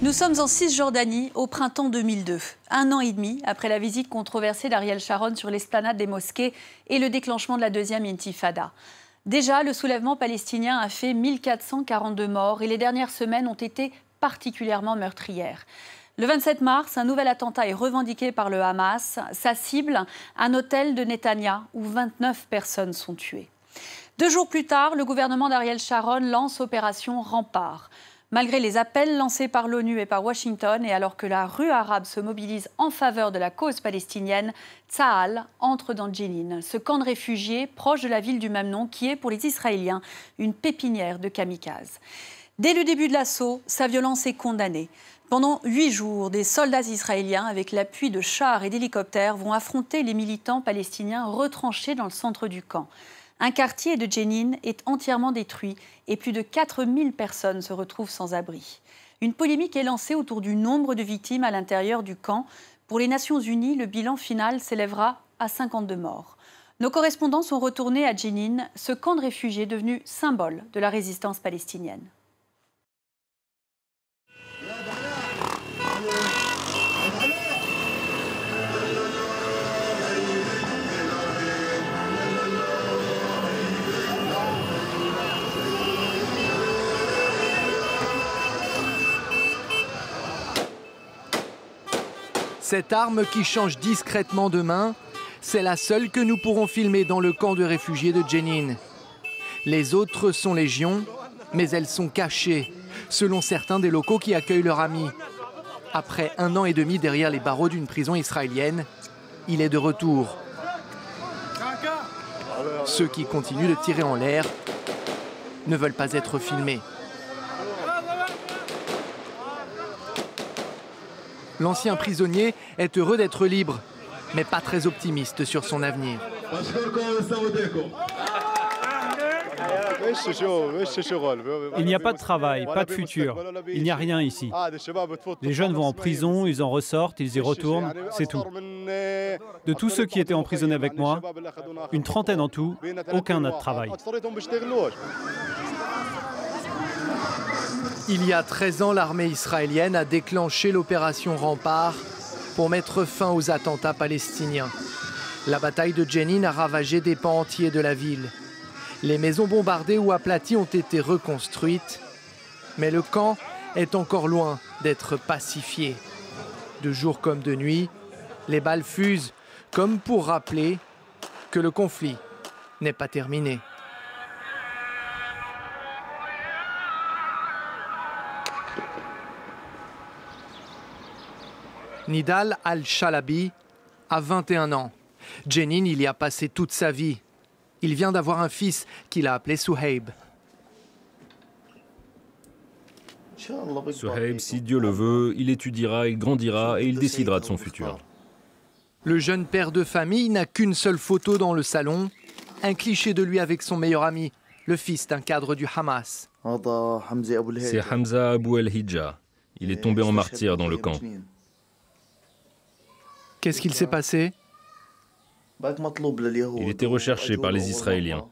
Nous sommes en Cisjordanie au printemps 2002, un an et demi après la visite controversée d'Ariel Sharon sur l'esplanade des mosquées et le déclenchement de la deuxième intifada. Déjà, le soulèvement palestinien a fait 1442 morts et les dernières semaines ont été particulièrement meurtrières. Le 27 mars, un nouvel attentat est revendiqué par le Hamas. Sa cible, un hôtel de Netanya où 29 personnes sont tuées. 2 jours plus tard, le gouvernement d'Ariel Sharon lance Opération Rempart. Malgré les appels lancés par l'ONU et par Washington, et alors que la rue arabe se mobilise en faveur de la cause palestinienne, Tsahal entre dans Jenin, ce camp de réfugiés proche de la ville du même nom qui est pour les Israéliens une pépinière de kamikazes. Dès le début de l'assaut, sa violence est condamnée. Pendant 8 jours, des soldats israéliens, avec l'appui de chars et d'hélicoptères, vont affronter les militants palestiniens retranchés dans le centre du camp. Un quartier de Jenin est entièrement détruit et plus de 4000 personnes se retrouvent sans abri. Une polémique est lancée autour du nombre de victimes à l'intérieur du camp. Pour les Nations Unies, le bilan final s'élèvera à 52 morts. Nos correspondants sont retournés à Jenin, ce camp de réfugiés devenu symbole de la résistance palestinienne. Cette arme qui change discrètement de main, c'est la seule que nous pourrons filmer dans le camp de réfugiés de Jenin. Les autres sont légion, mais elles sont cachées, selon certains des locaux qui accueillent leur ami. Après 1 an et demi derrière les barreaux d'une prison israélienne, il est de retour. Ceux qui continuent de tirer en l'air ne veulent pas être filmés. L'ancien prisonnier est heureux d'être libre, mais pas très optimiste sur son avenir. Il n'y a pas de travail, pas de futur. Il n'y a rien ici. Les jeunes vont en prison, ils en ressortent, ils y retournent, c'est tout. De tous ceux qui étaient emprisonnés avec moi, une trentaine en tout, aucun n'a de travail. Il y a 13 ans, l'armée israélienne a déclenché l'opération Rempart pour mettre fin aux attentats palestiniens. La bataille de Jenin a ravagé des pans entiers de la ville. Les maisons bombardées ou aplaties ont été reconstruites, mais le camp est encore loin d'être pacifié. De jour comme de nuit, les balles fusent, comme pour rappeler que le conflit n'est pas terminé. Nidal al-Shalabi a 21 ans. Jenin, il y a passé toute sa vie. Il vient d'avoir un fils qu'il a appelé Souhaib. Souhaib, si Dieu le veut, il étudiera, il grandira et il décidera de son futur. Le jeune père de famille n'a qu'une seule photo dans le salon, un cliché de lui avec son meilleur ami, le fils d'un cadre du Hamas. C'est Hamza Abu el-Hidja. Il est tombé en martyr dans le camp. Qu'est-ce qu'il s'est passé? Il était recherché par les Israéliens.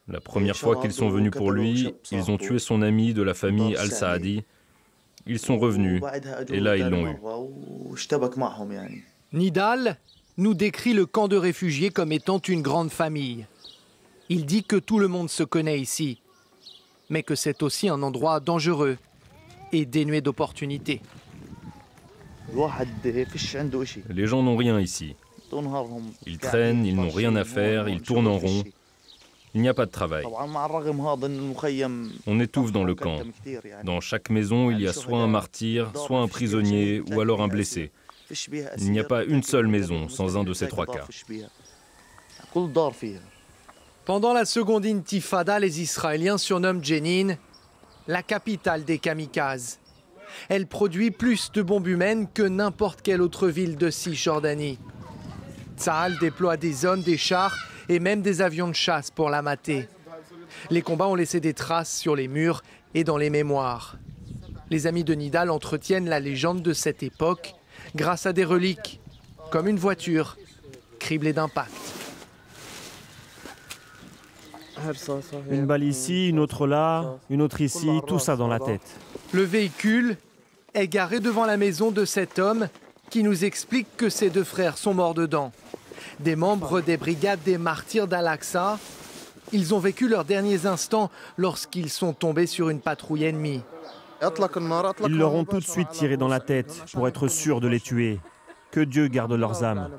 La première fois qu'ils sont venus pour lui, ils ont tué son ami de la famille Al-Saadi. Ils sont revenus et là, ils l'ont eu. Nidal nous décrit le camp de réfugiés comme étant une grande famille. Il dit que tout le monde se connaît ici, mais que c'est aussi un endroit dangereux et dénué d'opportunités. Les gens n'ont rien ici. Ils traînent, ils n'ont rien à faire, ils tournent en rond. Il n'y a pas de travail. On étouffe dans le camp. Dans chaque maison, il y a soit un martyr, soit un prisonnier, ou alors un blessé. Il n'y a pas une seule maison sans un de ces 3 cas. Pendant la seconde intifada, les Israéliens surnomment Jenin la capitale des kamikazes. Elle produit plus de bombes humaines que n'importe quelle autre ville de Cisjordanie. Tsahal déploie des hommes, des chars et même des avions de chasse pour la mater. Les combats ont laissé des traces sur les murs et dans les mémoires. Les amis de Nidal entretiennent la légende de cette époque grâce à des reliques, comme une voiture criblée d'impacts. Une balle ici, une autre là, une autre ici, tout ça dans la tête. Le véhicule est garée devant la maison de cet homme qui nous explique que ses deux frères sont morts dedans. Des membres des brigades des martyrs d'Al-Aqsa. Ils ont vécu leurs derniers instants lorsqu'ils sont tombés sur une patrouille ennemie. Ils leur ont tout de suite tiré dans la tête pour être sûrs de les tuer. Que Dieu garde leurs âmes.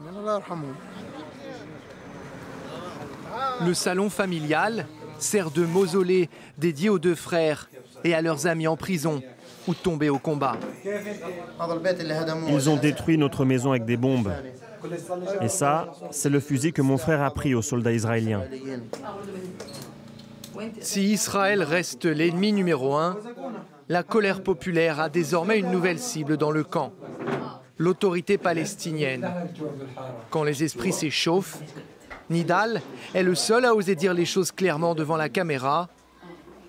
Le salon familial sert de mausolée dédié aux deux frères et à leurs amis en prison ou tombés au combat. Ils ont détruit notre maison avec des bombes. Et ça, c'est le fusil que mon frère a pris aux soldats israéliens. Si Israël reste l'ennemi numéro 1, la colère populaire a désormais une nouvelle cible dans le camp, l'autorité palestinienne. Quand les esprits s'échauffent, Nidal est le seul à oser dire les choses clairement devant la caméra,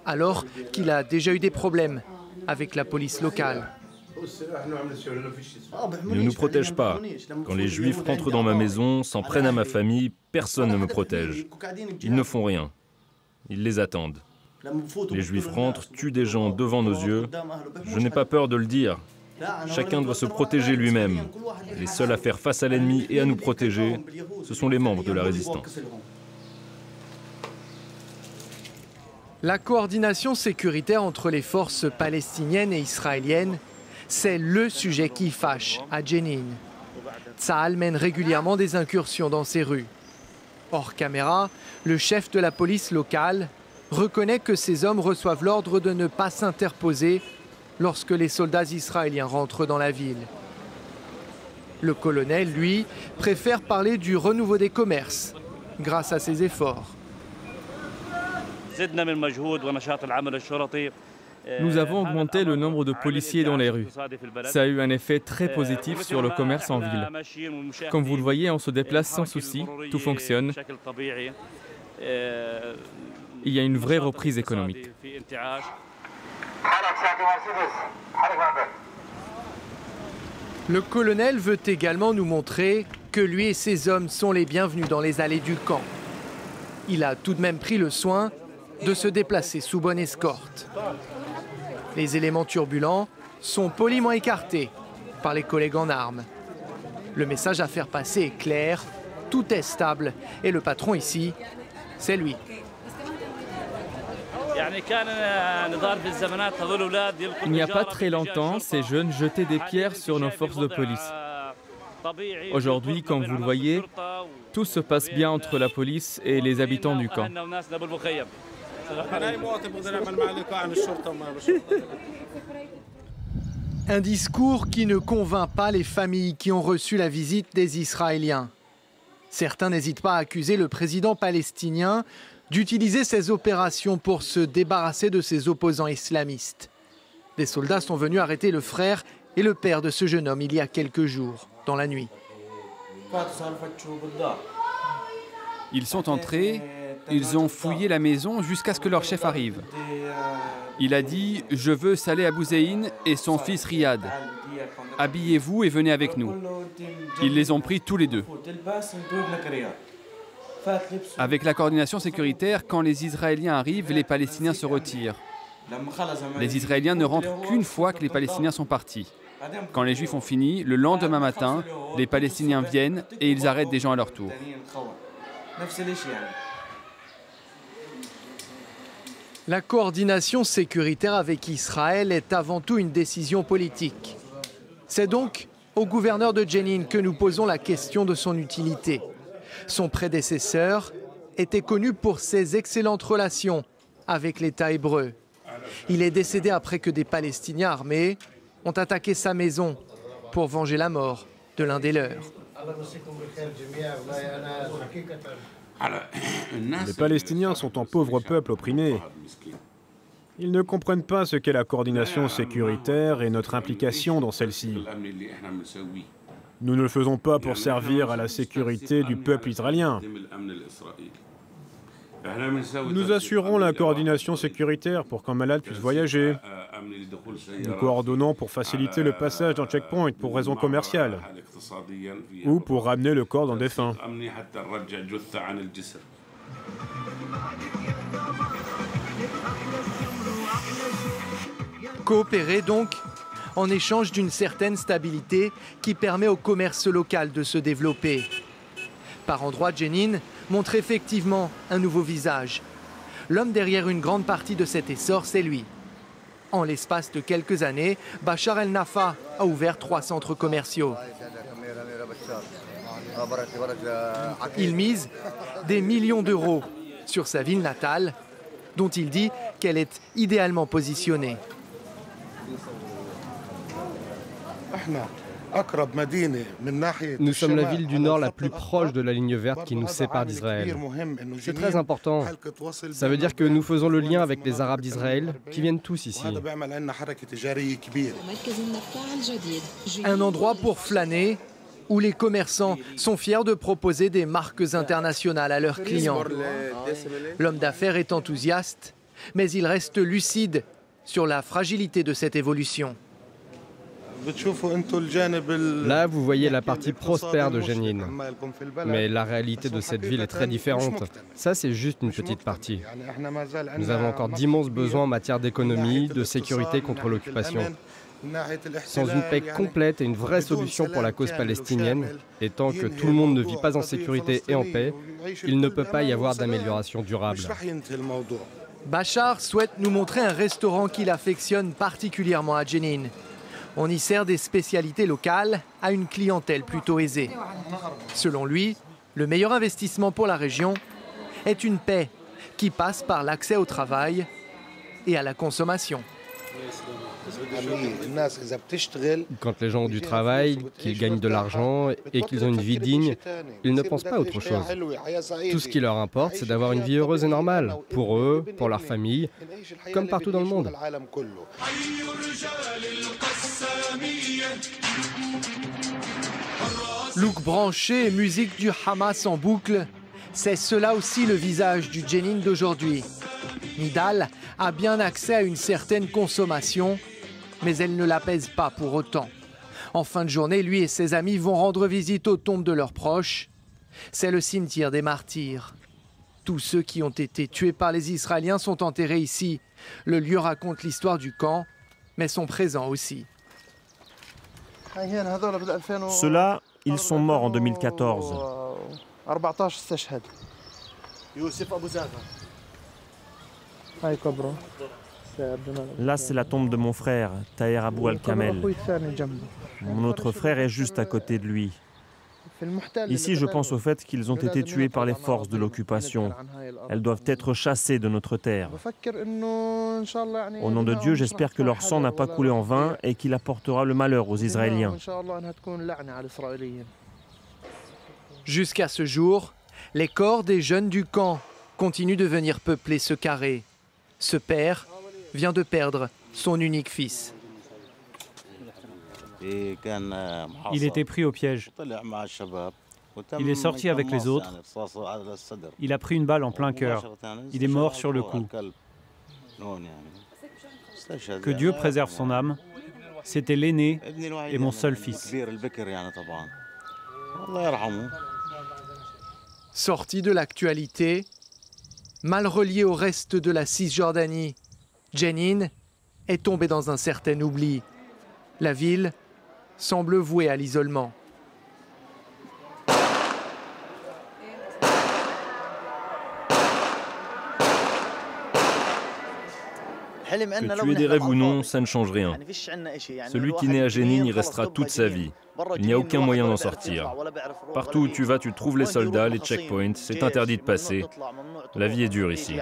alors qu'il a déjà eu des problèmes avec la police locale. Ils ne nous protègent pas. Quand les Juifs rentrent dans ma maison, s'en prennent à ma famille, personne ne me protège. Ils ne font rien. Ils les attendent. Les Juifs rentrent, tuent des gens devant nos yeux. Je n'ai pas peur de le dire. Chacun doit se protéger lui-même. Les seuls à faire face à l'ennemi et à nous protéger, ce sont les membres de la résistance. La coordination sécuritaire entre les forces palestiniennes et israéliennes, c'est le sujet qui fâche à Jenin. Tsahal mène régulièrement des incursions dans ces rues. Hors caméra, le chef de la police locale reconnaît que ces hommes reçoivent l'ordre de ne pas s'interposer lorsque les soldats israéliens rentrent dans la ville. Le colonel, lui, préfère parler du renouveau des commerces grâce à ses efforts. Nous avons augmenté le nombre de policiers dans les rues. Ça a eu un effet très positif sur le commerce en ville. Comme vous le voyez, on se déplace sans souci, tout fonctionne. Il y a une vraie reprise économique. Le colonel veut également nous montrer que lui et ses hommes sont les bienvenus dans les allées du camp. Il a tout de même pris le soin de se déplacer sous bonne escorte. Les éléments turbulents sont poliment écartés par les collègues en armes. Le message à faire passer est clair, tout est stable et le patron ici, c'est lui. Il n'y a pas très longtemps, ces jeunes jetaient des pierres sur nos forces de police. Aujourd'hui, comme vous le voyez, tout se passe bien entre la police et les habitants du camp. Un discours qui ne convainc pas les familles qui ont reçu la visite des Israéliens. Certains n'hésitent pas à accuser le président palestinien d'utiliser ces opérations pour se débarrasser de ses opposants islamistes. Des soldats sont venus arrêter le frère et le père de ce jeune homme il y a quelques jours, dans la nuit. Ils sont entrés, ils ont fouillé la maison jusqu'à ce que leur chef arrive. Il a dit « Je veux Saleh Abouzeïn et son fils Riyad. Habillez-vous et venez avec nous. » Ils les ont pris tous les deux. Avec la coordination sécuritaire, quand les Israéliens arrivent, les Palestiniens se retirent. Les Israéliens ne rentrent qu'une fois que les Palestiniens sont partis. Quand les Juifs ont fini, le lendemain matin, les Palestiniens viennent et ils arrêtent des gens à leur tour. La coordination sécuritaire avec Israël est avant tout une décision politique. C'est donc au gouverneur de Jenin que nous posons la question de son utilité. Son prédécesseur était connu pour ses excellentes relations avec l'État hébreu. Il est décédé après que des Palestiniens armés ont attaqué sa maison pour venger la mort de l'un des leurs. Les Palestiniens sont un pauvre peuple opprimé. Ils ne comprennent pas ce qu'est la coordination sécuritaire et notre implication dans celle-ci. Nous ne le faisons pas pour servir à la sécurité du peuple israélien. Nous assurons la coordination sécuritaire pour qu'un malade puisse voyager. Nous coordonnons pour faciliter le passage d'un checkpoint pour raisons commerciales ou pour ramener le corps d'un défunt. Coopérer donc en échange d'une certaine stabilité qui permet au commerce local de se développer. Par endroits, Jenin montre effectivement un nouveau visage. L'homme derrière une grande partie de cet essor, c'est lui. En l'espace de quelques années, Bachar el-Nafa a ouvert 3 centres commerciaux. Il mise des millions d'euros sur sa ville natale, dont il dit qu'elle est idéalement positionnée. Nous sommes la ville du Nord la plus proche de la ligne verte qui nous sépare d'Israël. C'est très important. Ça veut dire que nous faisons le lien avec les Arabes d'Israël qui viennent tous ici. Un endroit pour flâner où les commerçants sont fiers de proposer des marques internationales à leurs clients. L'homme d'affaires est enthousiaste, mais il reste lucide sur la fragilité de cette évolution. Là, vous voyez la partie prospère de Jenin. Mais la réalité de cette ville est très différente. Ça, c'est juste une petite partie. Nous avons encore d'immenses besoins en matière d'économie, de sécurité contre l'occupation. Sans une paix complète et une vraie solution pour la cause palestinienne, et tant que tout le monde ne vit pas en sécurité et en paix, il ne peut pas y avoir d'amélioration durable. Bachar souhaite nous montrer un restaurant qu'il affectionne particulièrement à Jenin. On y sert des spécialités locales à une clientèle plutôt aisée. Selon lui, le meilleur investissement pour la région est une paix qui passe par l'accès au travail et à la consommation. Quand les gens ont du travail, qu'ils gagnent de l'argent et qu'ils ont une vie digne, ils ne pensent pas à autre chose. Tout ce qui leur importe, c'est d'avoir une vie heureuse et normale, pour eux, pour leur famille, comme partout dans le monde. Look branché et musique du Hamas en boucle, c'est cela aussi le visage du Jenin d'aujourd'hui. Nidal a bien accès à une certaine consommation, mais elle ne l'apaise pas pour autant. En fin de journée, lui et ses amis vont rendre visite aux tombes de leurs proches. C'est le cimetière des martyrs. Tous ceux qui ont été tués par les Israéliens sont enterrés ici. Le lieu raconte l'histoire du camp, mais son présent aussi. Ceux-là, ils sont morts en 2014. Là, c'est la tombe de mon frère, Taher Abou Al-Kamel. Mon autre frère est juste à côté de lui. Ici, je pense au fait qu'ils ont été tués par les forces de l'occupation. Elles doivent être chassées de notre terre. Au nom de Dieu, j'espère que leur sang n'a pas coulé en vain et qu'il apportera le malheur aux Israéliens. Jusqu'à ce jour, les corps des jeunes du camp continuent de venir peupler ce carré. Ce père vient de perdre son unique fils. Il était pris au piège. Il est sorti avec les autres. Il a pris une balle en plein cœur. Il est mort sur le coup. Que Dieu préserve son âme. C'était l'aîné et mon seul fils. Sorti de l'actualité, mal relié au reste de la Cisjordanie, Jenin est tombé dans un certain oubli. La ville semble vouée à l'isolement. Que tu aies des rêves ou non, ça ne change rien. Celui qui naît à Jenin y restera toute sa vie. Il n'y a aucun moyen d'en sortir. Partout où tu vas, tu trouves les soldats, les checkpoints, c'est interdit de passer. La vie est dure ici.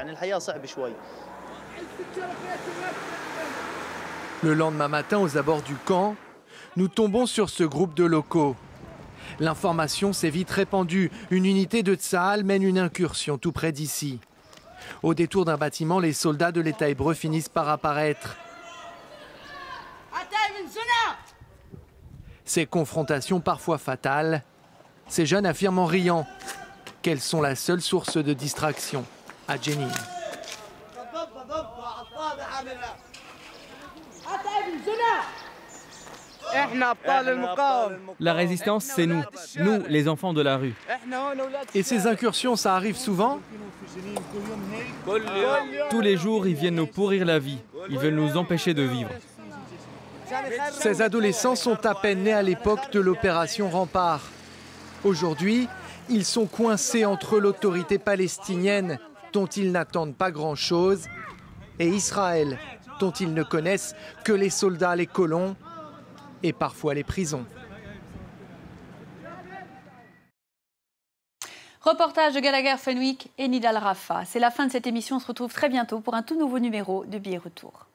Le lendemain matin, aux abords du camp, nous tombons sur ce groupe de locaux. L'information s'est vite répandue. Une unité de Tsahal mène une incursion tout près d'ici. Au détour d'un bâtiment, les soldats de l'État hébreu finissent par apparaître. Ces confrontations parfois fatales, ces jeunes affirment en riant qu'elles sont la seule source de distraction à Jenin. La résistance, c'est nous. Nous, les enfants de la rue. Et ces incursions, ça arrive souvent? Tous les jours, ils viennent nous pourrir la vie. Ils veulent nous empêcher de vivre. Ces adolescents sont à peine nés à l'époque de l'opération Rempart. Aujourd'hui, ils sont coincés entre l'autorité palestinienne, dont ils n'attendent pas grand-chose, et Israël, dont ils ne connaissent que les soldats, les colons et parfois les prisons. Reportage de Gallagher Fenwick et Nidal Rafa. C'est la fin de cette émission. On se retrouve très bientôt pour un tout nouveau numéro de Billets Retour.